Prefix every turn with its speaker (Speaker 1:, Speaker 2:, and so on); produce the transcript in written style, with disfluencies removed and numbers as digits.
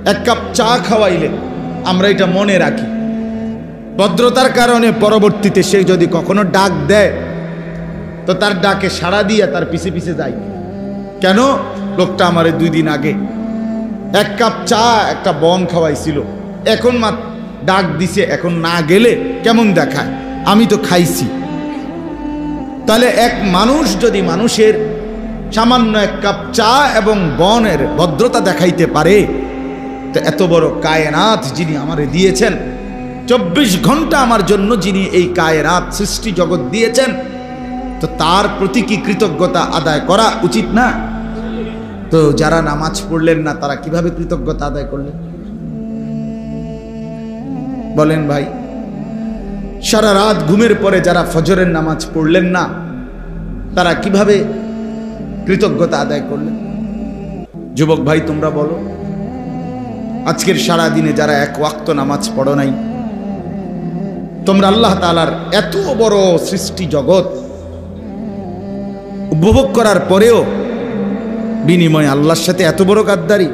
Speaker 1: এক কাপ চা খাওয়াইলে আমরা এটা মনে রাখি, ভদ্রতার কারণে পরবর্তীতে সে যদি কখনো ডাক দেয় তো তার ডাকে সাড়া দিয়ে তার পিছে পিছে যাই। কেন? লোকটা আমারে 2 দিন আগে এক কাপ চা একটা বন খাওয়াইছিল, এখন ডাক দিছে, এখন না গেলে কেমন দেখায়? আমি তো খাইছি। তাহলে এক মানুষ যদি মানুষের সামান্য এক কাপ চা এবং বনের ভদ্রতা দেখাইতে পারে, তো এত বড় কায়নাত যিনি আমারে দিয়েছেন, 24 ঘন্টা আমার জন্য যিনি এই কায়নাত সৃষ্টি জগৎ দিয়েছেন, তো তার প্রতি কি কৃতজ্ঞতা আদায় করা উচিত না? তো যারা নামাজ পড়লেন না তারা কিভাবে কৃতজ্ঞতা আদায় করলেন বলেন ভাই? সারা রাত ঘুমের পরে যারা ফজরের নামাজ পড়লেন না তারা কিভাবে কৃতজ্ঞতা আদায় করলেন? যুবক ভাই তোমরা বলো, আজকের সারা দিনে যারা এক ওয়াক্ত নামাজ পড়ো নাই, তোমরা আল্লাহ তাআলার এত বড় সৃষ্টি জগৎ উপভোগ করার পরেও বিনিময়ে আল্লাহর সাথে এত বড় গাদ্দারি।